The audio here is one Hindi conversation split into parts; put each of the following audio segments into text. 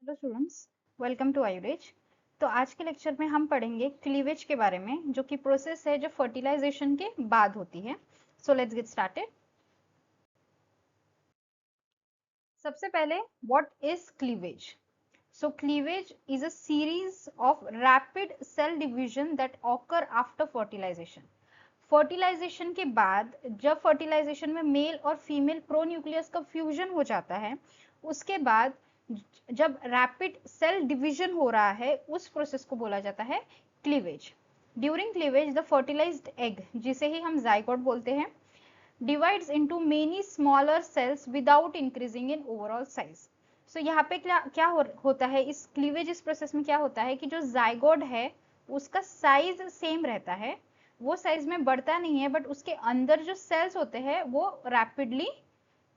हेलो स्टूडेंट्स, वेलकम टू आयुरेज। तो आज के लेक्चर में हम पढ़ेंगे क्लीवेज के बारे में, जो कि प्रोसेस है जो फर्टिलाइजेशन के बाद होती है। So let's get started. सबसे पहले, what is cleavage? So cleavage is a series of rapid cell division that occur after fertilization. Fertilization के बाद, जब फर्टिलाइजेशन में मेल और फीमेल प्रोन्यूक्लियस का फ्यूजन हो जाता है, उसके बाद जब रैपिड सेल डिवीजन हो रहा है, उस प्रोसेस को बोला जाता है cleavage. During cleavage the fertilized egg, जिसे ही हम जाइगोट बोलते हैं, divides into many smaller cells without increasing in overall size. So यहाँ पे क्या होता है इस क्लीवेज इस प्रोसेस में? क्या होता है कि जो जाइगोट है उसका साइज सेम रहता है, वो साइज में बढ़ता नहीं है, बट उसके अंदर जो सेल्स होते हैं वो रैपिडली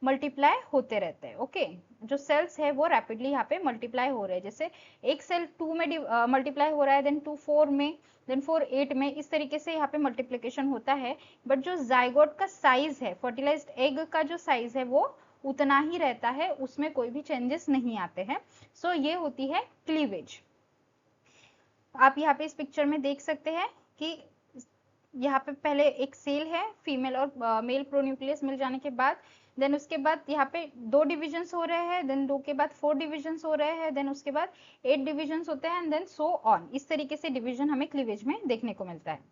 मल्टीप्लाई होते रहते हैं। ओके, जो सेल्स है वो रैपिडली यहाँ पे मल्टीप्लाई हो रहे हैं। जैसे एक सेल 2 में मल्टीप्लाई हो रहा है, देन 2 4 में, देन 4 8 में, इस तरीके से यहाँ पे मल्टीप्लिकेशन होता है। बट जो जाइगोट का साइज है, फर्टिलाइज्ड एग का जो साइज है, वो उतना ही रहता है, उसमें कोई भी चेंजेस नहीं आते हैं। सो ये होती है क्लीवेज। आप यहाँ पे इस पिक्चर में देख सकते हैं कि यहाँ पे पहले एक सेल है, फीमेल और मेल प्रोन्यूक्लियस मिल जाने के बाद, देन उसके बाद यहाँ पे 2 डिविजन्स हो रहे हैं, देन 2 के बाद 4 डिविजन्स हो रहे हैं, देन उसके बाद 8 डिविजन्स होते हैं, एंड देन सो ऑन। इस तरीके से डिवीजन हमें क्लीवेज में देखने को मिलता है।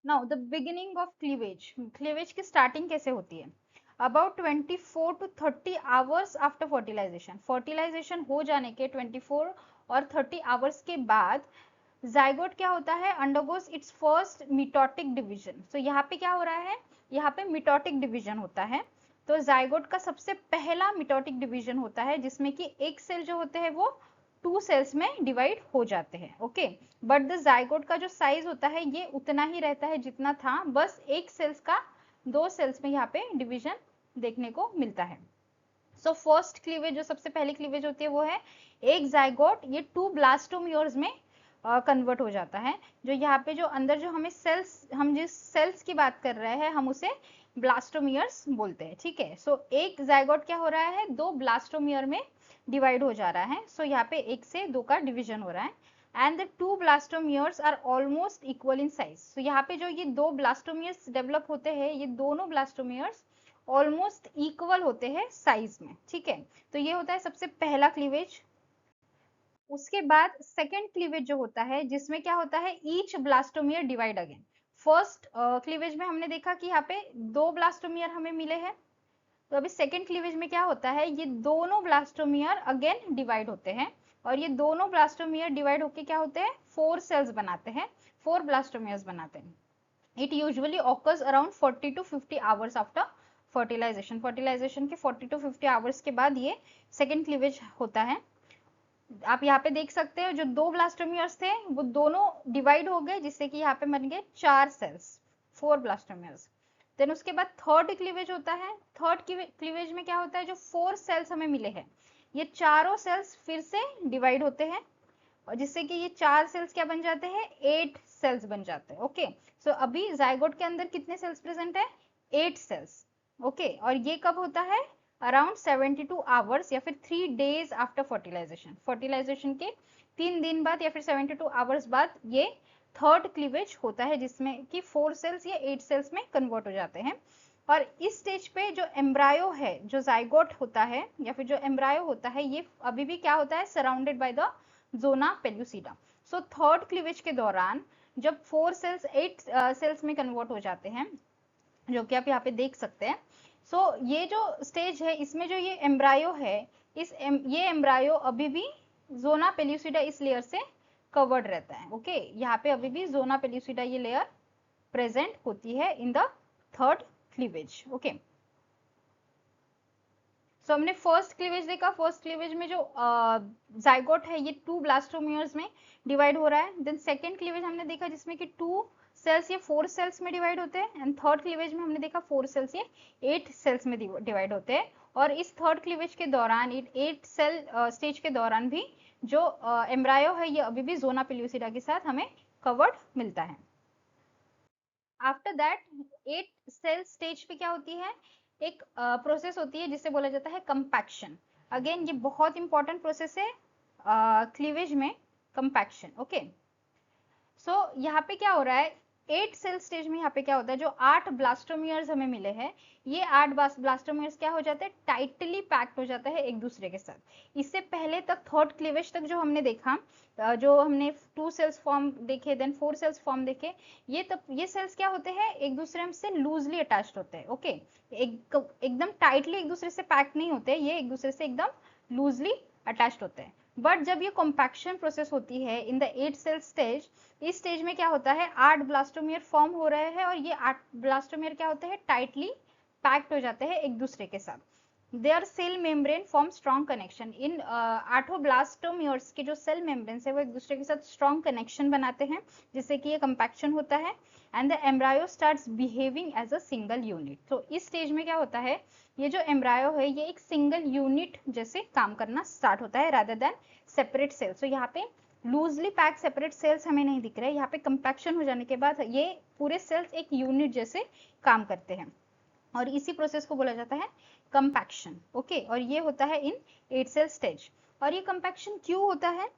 Now the beginning of cleavage. Cleavage की स्टार्टिंग कैसे होती है? About 24 to 30 hours after fertilization. Fertilization हो जाने के 24 और 30 आवर्स के बाद जाइगोट क्या होता है? Undergoes its first mitotic division. तो यहाँ पे क्या हो रहा है? यहाँ पे मिटोटिक डिवीजन होता है। तो जाइगोट का सबसे पहला मिटोटिक डिवीजन होता है, जिसमें कि एक सेल जो होते हैं वो 2 सेल्स में डिवाइड हो जाते हैं। ओके, बट द जाइगोट का जो साइज होता है ये उतना ही रहता है जितना था, बस एक सेल्स का 2 सेल्स में यहाँ पे डिवीजन देखने को मिलता है। सो फर्स्ट क्लीवेज, जो सबसे पहली क्लीवेज होती है, वो है एक जाइगोट ये 2 ब्लास्टोमियोर्स में कन्वर्ट हो जाता है। जो यहाँ पे जो अंदर जो हमें सेल्स, हम जिस सेल्स की बात कर रहे हैं, हम उसे ब्लास्टोमियर्स बोलते हैं। ठीक है, सो एक जाइगोट क्या हो रहा है? 2 ब्लास्टोमियर में डिवाइड हो जा रहा है। सो यहाँ पे 1 से 2 का डिवीजन हो रहा है, and the 2 blastomeres are almost equal in size. So यहाँ पे जो ये 2 ब्लास्टोमियर्स डेवलप होते हैं, ये दोनों ब्लास्टोमियर्स ऑलमोस्ट इक्वल होते हैं साइज में। ठीक है, तो ये होता है सबसे पहला क्लीवेज। उसके बाद सेकेंड क्लीवेज जो होता है, जिसमें क्या होता है? Each blastomere divide again. First cleavage में हमने देखा कि यहाँ पे 2 ब्लास्टोमियर हमें मिले हैं, तो अभी सेकेंड क्लीवेज में क्या होता है? ये दोनों ब्लास्टोमियर अगेन डिवाइड होते हैं, और ये दोनों ब्लास्टोमियर डिवाइड होके क्या होते हैं? 4 सेल्स बनाते हैं, 4 ब्लास्टोमियर्स बनाते हैं। It usually occurs around 40 to 50 hours after fertilization. Fertilization के 40 to 50 आवर्स के बाद ये सेकेंड क्लीवेज होता है। आप यहाँ पे देख सकते हो, जो 2 ब्लास्टोमियर्स थे वो दोनों डिवाइड हो गए, जिससे कि यहाँ पे बन गए 4 सेल्स, 4 ब्लास्टोमियर्स। देन उसके बाद थर्ड क्लीवेज होता है। थर्ड क्लीवेज में क्या होता है? जो 4 सेल्स हमें मिले हैं, ये चारों सेल्स फिर से डिवाइड होते हैं, और जिससे कि ये 4 सेल्स क्या बन जाते हैं? 8 सेल्स बन जाते हैं। ओके, सो अभी जाइगोट के अंदर कितने सेल्स प्रेजेंट है? 8 सेल्स। ओके, और ये कब होता है? अराउंड 72 आवर्स या फिर 3 डेज आफ्टर फर्टिलाइजेशन। फर्टिलाइजेशन के 3 दिन बाद या फिर 72 आवर्स बाद ये थर्ड क्लीवेज होता है, जिसमें कि 4 सेल्स या 8 सेल्स में कन्वर्ट हो जाते हैं। और इस स्टेज पे जो एम्ब्रायो है, जो जाइगोट होता है या फिर जो एम्ब्रायो होता है, ये अभी भी क्या होता है? Surrounded by the zona pellucida. So third cleavage के दौरान जब 4 सेल्स 8 सेल्स में कन्वर्ट हो जाते हैं, जो कि आप यहाँ पे देख सकते हैं। सो ये जो स्टेज है, इसमें जो ये एम्ब्रायो है, ये एम्ब्रायो अभी भी जोना पेल्यूसिडा इस लेयर से कवर्ड रहता है। ओके, यहाँ पे अभी भी जोना पेल्यूसिडा ये लेयर प्रेजेंट होती है in the third cleavage. Okay, so हमने फर्स्ट क्लीवेज देखा। फर्स्ट क्लीवेज में जो जाइगोट है ये 2 ब्लास्टोमियर्स में डिवाइड हो रहा है। देन सेकेंड क्लीवेज हमने देखा, जिसमें कि 2 सेल्स ये 4 सेल्स में डिवाइड होते हैं, एंड थर्ड क्लीवेज में हमने देखा 4 सेल्स ये 8 सेल्स में डिवाइड होते हैं। और इस थर्ड क्लीवेज के दौरान, 8 सेल स्टेज के दौरान भी जो एम्ब्रायो है, ये अभी भी जोना पेल्यूसिडा के साथ हमें कवर्ड मिलता है। आफ्टर दैट 8 सेल स्टेज पे क्या होती है? एक प्रोसेस होती है जिसे बोला जाता है कंपैक्शन। अगेन ये बहुत इंपॉर्टेंट प्रोसेस है क्लीवेज में, कंपैक्शन। ओके, सो यहाँ पे क्या हो रहा है, 8 सेल स्टेज में यहाँ पे क्या होता है, जो 8 ब्लास्टोमियर्स हमें मिले हैं, ये 8 ब्लास्टोमियर्स क्या हो जाते हैं, टाइटली पैक्ड हो जाता है एक दूसरे के साथ। इससे पहले तक थर्ड क्लीवेज तक जो हमने देखा, जो हमने 2 सेल्स फॉर्म देखे, देन 4 सेल्स फॉर्म देखे, ये सेल्स क्या होते हैं, एक दूसरे से लूजली अटैच्ड होते हैं। ओके, एकदम टाइटली एक दूसरे से पैक्ड नहीं होते, ये एक दूसरे से एकदम लूजली अटैच्ड होते हैं। बट जब ये कॉम्पैक्शन प्रोसेस होती है इन द 8 सेल स्टेज, इस स्टेज में क्या होता है, 8 ब्लास्टोमियर फॉर्म हो रहे हैं और ये 8 ब्लास्टोमियर क्या होते हैं, टाइटली पैक्ड हो जाते हैं एक दूसरे के साथ। Their cell membrane form strong connection. इन 8 ब्लास्टोमियर्स के जो सेल मेम्ब्रेन्स है वो एक दूसरे के साथ स्ट्रॉन्ग कनेक्शन बनाते हैं, जिससे कि ये कंपैक्शन होता है। And the embryo starts behaving as a single unit. तो इस स्टेज में क्या होता है, ये जो एम्ब्रायो है ये एक सिंगल यूनिट जैसे काम करना स्टार्ट होता है, रादर देन सेपरेट सेल्स। तो यहाँ पे लूजली पैक सेपरेट सेल्स हमें नहीं दिख रहे, यहाँ पे कंपैक्शन हो जाने के बाद ये पूरे सेल्स एक यूनिट जैसे काम करते हैं, और इसी प्रोसेस को बोला जाता है कंपैक्शन। ओके, और ये होता है इन 8 सेल स्टेज। और ये कंपैक्शन क्यों होता है,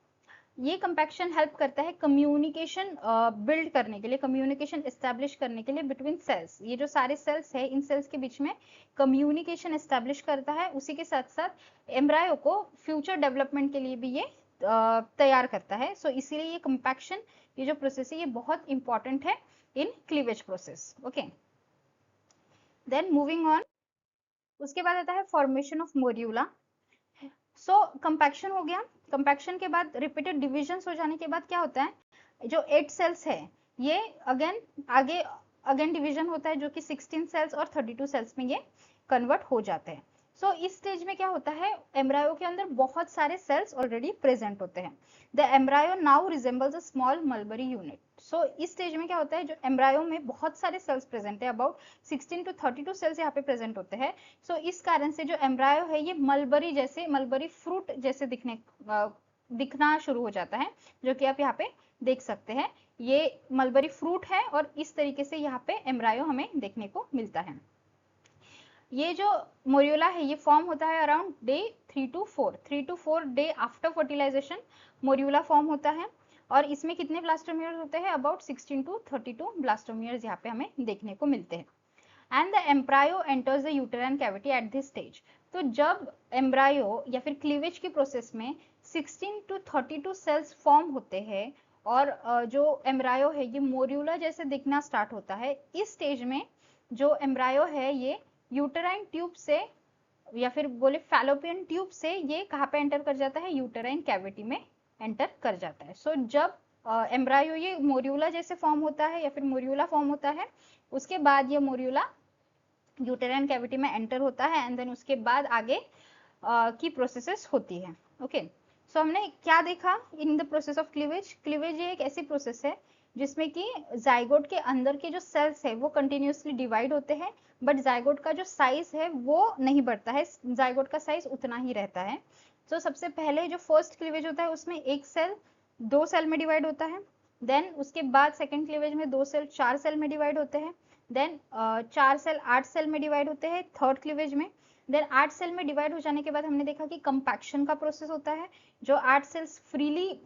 ये कंपैक्शन हेल्प करता है कम्युनिकेशन बिल्ड करने के लिए, कम्युनिकेशन एस्टैब्लिश करने के लिए बिटवीन सेल्स। ये जो सारे सेल्स है, इन सेल्स के बीच में कम्युनिकेशन एस्टैब्लिश करता है, उसी के साथ साथ एम्ब्रायो को फ्यूचर डेवलपमेंट के लिए भी ये तैयार करता है। सो इसीलिए ये कंपैक्शन, ये जो प्रोसेस है, ये बहुत इंपॉर्टेंट है in cleavage process. Okay, then moving on, उसके बाद आता है formation of morula. So compaction हो गया, कंपैक्शन के बाद रिपीटेड डिविजन्स हो जाने के बाद क्या होता है, जो 8 सेल्स है ये अगेन डिवीजन होता है, जो कि 16 सेल्स और 32 सेल्स में ये कन्वर्ट हो जाते हैं। सो इस स्टेज में क्या होता है, एम्ब्रायो के अंदर बहुत सारे सेल्स ऑलरेडी प्रेजेंट होते हैं। The embryo now resembles a small mulberry unit. So इस स्टेज में क्या होता है, जो एम्ब्रायो में बहुत सारे सेल्स प्रेजेंट है, अबाउट 16 to 32 सेल्स यहाँ पे प्रेजेंट होते हैं। सो इस कारण से जो एम्ब्रायो है ये मलबरी फ्रूट जैसे दिखना शुरू हो जाता है, जो कि आप यहाँ पे देख सकते हैं। ये मलबरी फ्रूट है और इस तरीके से यहाँ पे एम्ब्रायो हमें देखने को मिलता है। ये जो मोरियोला है ये फॉर्म होता है around day 3 to 4 day after fertilization morula form होता है। और इसमें कितने ब्लास्टोमियर्स होते हैं, अबाउट 16 to 32 ब्लास्टोमियर्स यहाँ पे हमें देखने को मिलते हैं। And the embryo enters the uterine cavity at this stage. तो जब एम्ब्रायो या फिर क्लीवेज की प्रोसेस में 16 to 32 सेल्स फॉर्म होते हैं और जो एम्ब्रायो है ये मोरियोला जैसे दिखना स्टार्ट होता है, इस स्टेज में जो एम्ब्रायो है ये यूटेराइन ट्यूब से या फिर बोले फैलोपियन ट्यूब से ये कहाँ पे एंटर कर जाता है, यूटेराइन कैविटी में एंटर कर जाता है। सो जब एम्ब्रायो ये मोरियोला जैसे फॉर्म होता है या फिर मोरियोला फॉर्म होता है, उसके बाद ये मोरियोला यूटेराइन कैविटी में एंटर होता है एंड देन उसके बाद आगे की प्रोसेसेस होती है। ओके, सो हमने क्या देखा in the process of cleavage. Cleavage ये एक ऐसी प्रोसेस है जिसमें कि जाइगोट के अंदर के जो सेल्स है वो कंटिन्यूसली डिवाइड होते हैं, बट जाइगोट का जो साइज है वो नहीं बढ़ता है, जाइगोट का साइज उतना ही रहता है। तो सबसे पहले जो फर्स्ट क्लीवेज होता है उसमें एक सेल 2 सेल में डिवाइड होता है, देन उसके बाद सेकेंड क्लीवेज में 2 सेल 4 सेल में डिवाइड होते हैं, देन 4 सेल 8 सेल में डिवाइड होते हैं थर्ड क्लीवेज में। देन 8 सेल में डिवाइड हो जाने के बाद हमने देखा कि कंपैक्शन का प्रोसेस होता है, जो 8 सेल्स फ्रीली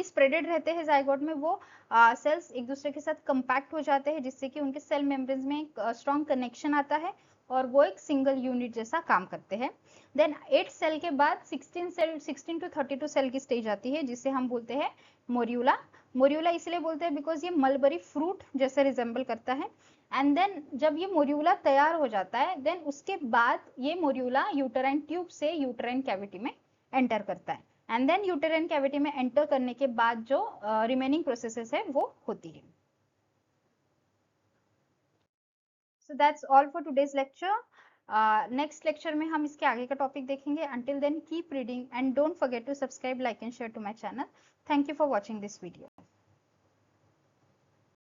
स्प्रेडेड रहते हैं जाइगोट में, वो सेल्स एक दूसरे के साथ कंपैक्ट हो जाते हैं, जिससे कि उनके सेल मेम्ब्रेन्स में एक स्ट्रॉन्ग कनेक्शन आता है और वो एक सिंगल यूनिट जैसा काम करते हैं। देन 8 सेल के बाद 16 to 32 सेल की स्टेज आती है, जिसे हम बोलते हैं मोरियोला। मोरियोला इसलिए बोलते हैं बिकॉज ये मलबरी फ्रूट जैसे रिजेंबल करता है। एंड देन जब ये मोरियोला तैयार हो जाता है, देन उसके बाद ये मोरियोला यूटेराइन ट्यूब से यूटेराइन कैविटी में एंटर करता है, एंड देन यूटेराइन कैविटी में एंटर करने के बाद जो रिमेनिंग प्रोसेसेस है वो होती है। So that's all for today's lecture. Next lecture में हम इसके आगे का टॉपिक देखेंगे। Until then keep reading and don't forget to subscribe, like and share to my channel. Thank you for watching this video.